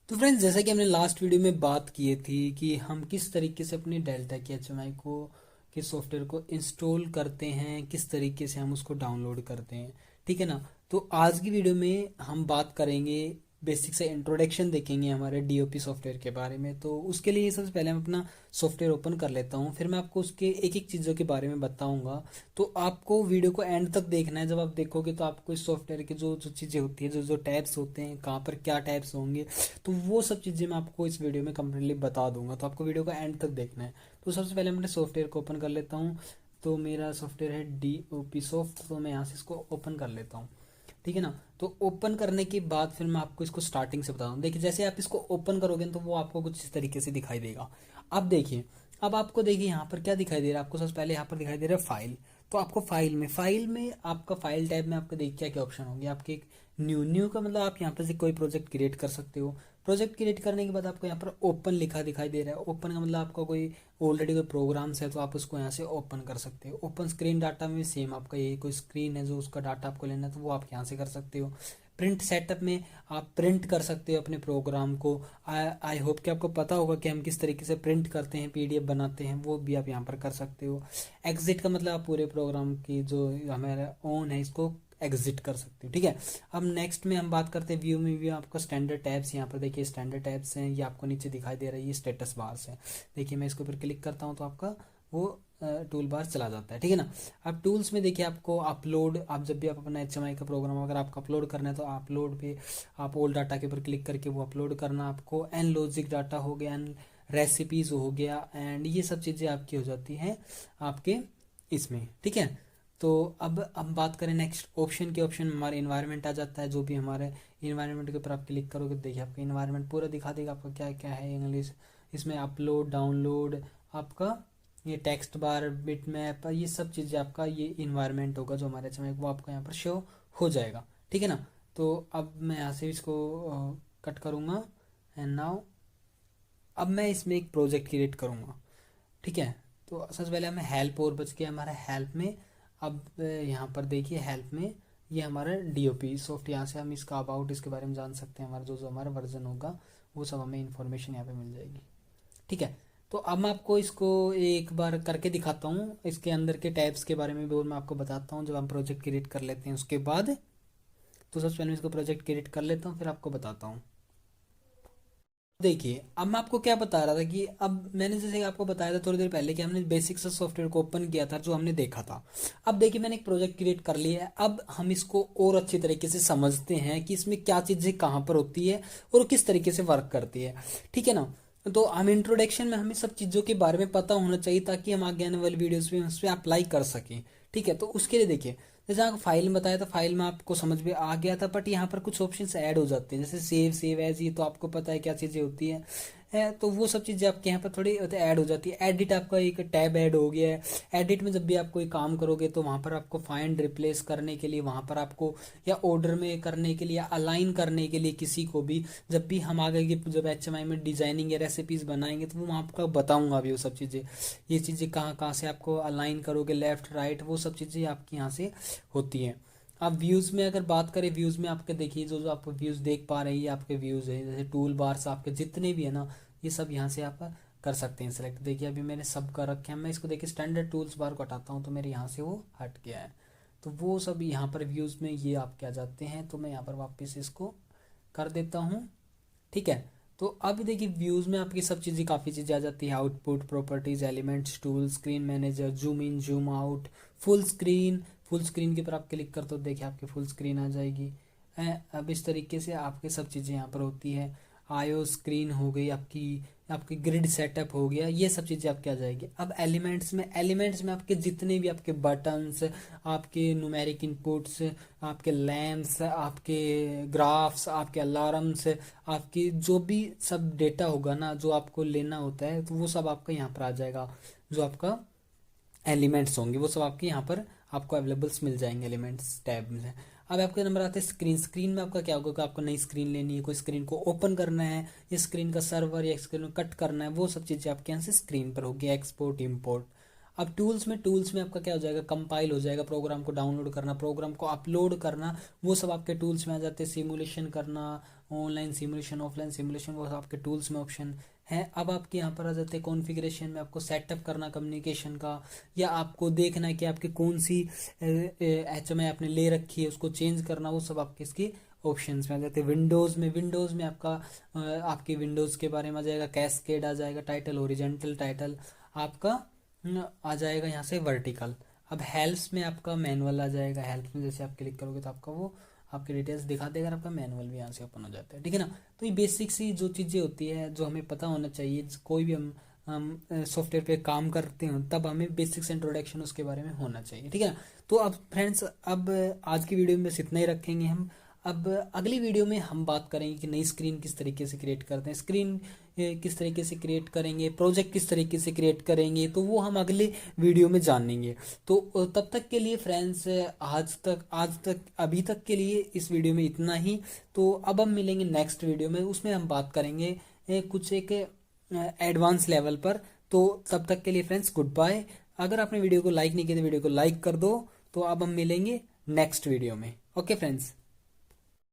तो फ्रेंड्स, जैसा कि हमने लास्ट वीडियो में बात की थी कि हम किस तरीके से अपनी डेल्टा की एचएमआई को के सॉफ्टवेयर को इंस्टॉल करते हैं, किस तरीके से हम उसको डाउनलोड करते हैं। ठीक है ना। तो आज की वीडियो में हम बात करेंगे, बेसिक से इंट्रोडक्शन देखेंगे हमारे डीओपी सॉफ्टवेयर के बारे में। तो उसके लिए सबसे पहले मैं अपना सॉफ्टवेयर ओपन कर लेता हूँ, फिर मैं आपको उसके एक एक चीज़ों के बारे में बताऊंगा। तो आपको वीडियो को एंड तक देखना है। जब आप देखोगे तो आपको इस सॉफ्टवेयर की जो जो चीज़ें होती है, जो जो टैब्स होते हैं, कहाँ पर क्या टैब्स होंगे, तो वो सब चीज़ें मैं आपको इस वीडियो में कंप्लीटली बता दूंगा। तो आपको वीडियो को एंड तक देखना है। तो सबसे पहले मैं अपने सॉफ्टवेयर को ओपन कर लेता हूँ। तो मेरा सॉफ्टवेयर है डी ओ पी सॉफ्ट, तो मैं यहाँ से इसको ओपन कर लेता हूँ। ठीक है ना। तो ओपन करने के बाद फिर मैं आपको इसको स्टार्टिंग से बताता हूँ। देखिए, जैसे आप इसको ओपन करोगे तो वो आपको कुछ इस तरीके से दिखाई देगा। अब देखिए, अब आपको देखिए यहाँ पर क्या दिखाई दे रहा है। आपको सबसे पहले यहाँ पर दिखाई दे रहा है फाइल। तो आपको फाइल में आपका फाइल टैब में आपको देखिए क्या क्या ऑप्शन होंगे। आपके एक न्यू का मतलब आप यहाँ पर से कोई प्रोजेक्ट क्रिएट कर सकते हो। प्रोजेक्ट क्रिएट करने के बाद आपको यहाँ पर ओपन लिखा दिखाई दे रहा है। ओपन का मतलब आपका कोई ऑलरेडी कोई प्रोग्राम्स है तो आप उसको यहाँ से ओपन कर सकते हो। ओपन स्क्रीन डाटा में सेम आपका यही कोई स्क्रीन है जो उसका डाटा आपको लेना है तो वो आप यहाँ से कर सकते हो। प्रिंट सेटअप में आप प्रिंट कर सकते हो अपने प्रोग्राम को। आई होप कि आपको पता होगा कि हम किस तरीके से प्रिंट करते हैं, पीडीएफ बनाते हैं, वो भी आप यहाँ पर कर सकते हो। एग्जिट का मतलब आप पूरे प्रोग्राम की जो हमारा ऑन है इसको एग्जिट कर सकते हो। ठीक है। अब नेक्स्ट में हम बात करते हैं व्यू में। व्यू आपका स्टैंडर्ड टैब्स, यहाँ पर देखिए स्टैंडर्ड टैब्स हैं, ये आपको नीचे दिखाई दे रही है, स्टेटस बार्स है। देखिए मैं इसके ऊपर क्लिक करता हूँ तो आपका वो टूल बार चला जाता है। ठीक है ना। अब टूल्स में देखिए आपको अपलोड, आप जब भी आप अपना एचएमआई का प्रोग्राम अगर आपको अपलोड करना है तो अपलोड पे आप ओल्ड डाटा के ऊपर क्लिक करके वो अपलोड करना आपको। एन लॉजिक डाटा हो गया, एन रेसिपीज हो गया, एंड ये सब चीज़ें आपकी हो जाती हैं आपके इसमें। ठीक है। तो अब हम बात करें नेक्स्ट ऑप्शन के। ऑप्शन में हमारे इन्वायरमेंट आ जाता है। जो भी हमारे इन्वायरमेंट के ऊपर आप क्लिक करोगे तो देखिए आपका इन्वायरमेंट पूरा दिखा देगा आपका क्या क्या है इंग्लिश। इसमें अपलोड, डाउनलोड, आपका ये टेक्स्ट बार, बिट मैप, ये सब चीज़ें आपका ये इन्वायरमेंट होगा जो हमारे समय वो आपका यहाँ पर शो हो जाएगा। ठीक है ना। तो अब मैं यहाँ से इसको कट करूँगा। एंड नाउ अब मैं इसमें एक प्रोजेक्ट क्रिएट करूँगा। ठीक है। तो सबसे पहले हमें हेल्प और बच गया हमारा हेल्प में। अब यहाँ पर देखिए हेल्प में ये हमारा डीओपी सॉफ्ट, यहाँ से हम इसका अबाउट इसके बारे में जान सकते हैं। हमारा जो जो हमारा वर्जन होगा वो सब हमें इन्फॉर्मेशन यहाँ पे मिल जाएगी। ठीक है। तो अब मैं आपको इसको एक बार करके दिखाता हूँ। इसके अंदर के टैब्स के बारे में भी और मैं आपको बताता हूँ जब हम प्रोजेक्ट क्रिएट कर लेते हैं उसके बाद। तो सबसे पहले मैं इसको प्रोजेक्ट क्रिएट कर लेता हूँ फिर आपको बताता हूँ। देखिए, अब मैं आपको क्या बता रहा था कि अब मैंने जैसे आपको बताया था थोड़ी देर पहले कि हमने बेसिक से सॉफ्टवेयर को ओपन किया था जो हमने देखा था। अब देखिए मैंने एक प्रोजेक्ट क्रिएट कर लिया है। अब हम इसको और अच्छी तरीके से समझते हैं कि इसमें क्या चीज़ें कहाँ पर होती है और किस तरीके से वर्क करती है। ठीक है ना। तो हम इंट्रोडक्शन में हमें सब चीज़ों के बारे में पता होना चाहिए ताकि हम आगे आने वाली वीडियोस में उस पर अप्लाई कर सकें। ठीक है। तो उसके लिए देखिए, जैसे आपको फाइल में बताया था, फाइल में आपको समझ में आ गया था, बट यहाँ पर कुछ ऑप्शंस ऐड हो जाते हैं जैसे सेव एज, ये तो आपको पता है क्या चीज़ें होती है। तो वो सब चीज़ें आपके यहाँ पर थोड़ी ऐड हो जाती है। एडिट आपका एक टैब ऐड हो गया है। एडिट में जब भी आप कोई काम करोगे तो वहाँ पर आपको फाइंड रिप्लेस करने के लिए, वहाँ पर आपको या ऑर्डर में करने के लिए या अलाइन करने के लिए किसी को भी, जब भी हम आगे की जब एचएमआई में डिजाइनिंग या रेसिपीज बनाएंगे तो वो मैं आपको बताऊंगा अभी वो सब चीज़ें। ये चीज़ें कहाँ कहाँ से आपको अलाइन करोगे, लेफ्ट राइट, वो सब चीज़ें आपकी यहाँ से होती हैं। आप व्यूज़ में अगर बात करें, व्यूज़ में आपके देखिए जो जो आप व्यूज़ देख पा रहे हैं ये आपके व्यूज़ हैं। जैसे टूल बार्स आपके जितने भी है ना, ये सब यहाँ से आप कर सकते हैं सेलेक्ट। देखिए अभी मैंने सब कर रखे हैं। मैं इसको देखिए स्टैंडर्ड टूल्स बार को हटाता हूँ तो मेरे यहाँ से वो हट गया है। तो वो सब यहाँ पर व्यूज़ में ये आपके आ जाते हैं। तो मैं यहाँ पर वापस इसको कर देता हूँ। ठीक है। तो अब देखिए व्यूज़ में आपकी सब चीज़ें, काफ़ी चीज़ें आ जाती है। Output, properties, elements, tool, screen manager, zoom in, zoom out, full screen. Full screen के ऊपर आप क्लिक करते हो देखिए आपकी फुल स्क्रीन आ जाएगी। अब इस तरीके से आपके सब चीज़ें यहाँ पर होती है। आयो स्क्रीन हो गई आपकी, आपकी ग्रिड सेटअप हो गया, ये सब चीज़ें आपके आ जाएगी। अब एलिमेंट्स में आपके जितने भी आपके बटन्स, आपके न्यूमेरिक इनपुट्स, आपके लैम्प्स, आपके ग्राफ्स, आपके अलार्म्स, आपकी जो भी सब डेटा होगा ना जो आपको लेना होता है तो वो सब आपका यहाँ पर आ जाएगा। जो आपका एलिमेंट्स होंगे वो सब आपके यहाँ पर आपको अवेलेबल्स मिल जाएंगे एलिमेंट्स टैब में। अब आपके नंबर आते हैं स्क्रीन। स्क्रीन में आपका क्या होगा कि आपको नई स्क्रीन लेनी है, कोई स्क्रीन को ओपन करना है, या स्क्रीन का सर्वर या स्क्रीन को कट करना है, वो सब चीज़ें आपके यहाँ से स्क्रीन पर होगी। Export, import. अब टूल्स में आपका क्या हो जाएगा, कंपाइल हो जाएगा, प्रोग्राम को डाउनलोड करना, प्रोग्राम को अपलोड करना, वो सब आपके टूल्स में आ जाते हैं। सिमुलेशन करना, ऑनलाइन सिमुलेशन, ऑफलाइन सिमुलेशन, वो सब आपके टूल्स में ऑप्शन है। अब आपके यहाँ पर आ जाते हैं कॉन्फ़िगरेशन में, आपको सेटअप करना कम्युनिकेशन का, या आपको देखना है कि आपकी कौन सी HMI आपने ले रखी है, उसको चेंज करना, वो सब आपके इसके ऑप्शंस में आ जाते हैं। विंडोज़ में आपका आपकी विंडोज़ के बारे में आ जाएगा, कैस्केड आ जाएगा, टाइटल ओरिजेंटल टाइटल आपका आ जाएगा यहाँ से वर्टिकल। अब हेल्प्स में आपका मैनुअल आ जाएगा, हेल्प्स में जैसे आप क्लिक करोगे तो आपका वो आपकी डिटेल्स दिखा देगा, आपका मैनुअल भी यहाँ से ओपन हो जाता है, ठीक है ना। तो ये बेसिक सी जो चीज़ें होती है जो हमें पता होना चाहिए, कोई भी हम सॉफ्टवेयर पे काम करते हो तब हमें बेसिक्स इंट्रोडक्शन उसके बारे में होना चाहिए, ठीक है ना। तो अब फ्रेंड्स, अब आज की वीडियो में बस इतना ही रखेंगे हम। अब अगली वीडियो में हम बात करेंगे कि नई स्क्रीन किस तरीके से क्रिएट करते हैं, स्क्रीन किस तरीके से क्रिएट करेंगे, प्रोजेक्ट किस तरीके से क्रिएट करेंगे, तो वो हम अगले वीडियो में जानेंगे। तो तब तक के लिए फ्रेंड्स, आज तक अभी तक के लिए इस वीडियो में इतना ही। तो अब हम मिलेंगे नेक्स्ट वीडियो में, उसमें हम बात करेंगे कुछ एक एडवांस लेवल पर। तो तब तक के लिए फ्रेंड्स, गुड बाय। अगर आपने वीडियो को लाइक नहीं किया तो वीडियो को लाइक कर दो। तो अब हम मिलेंगे नेक्स्ट वीडियो में। Okay friends.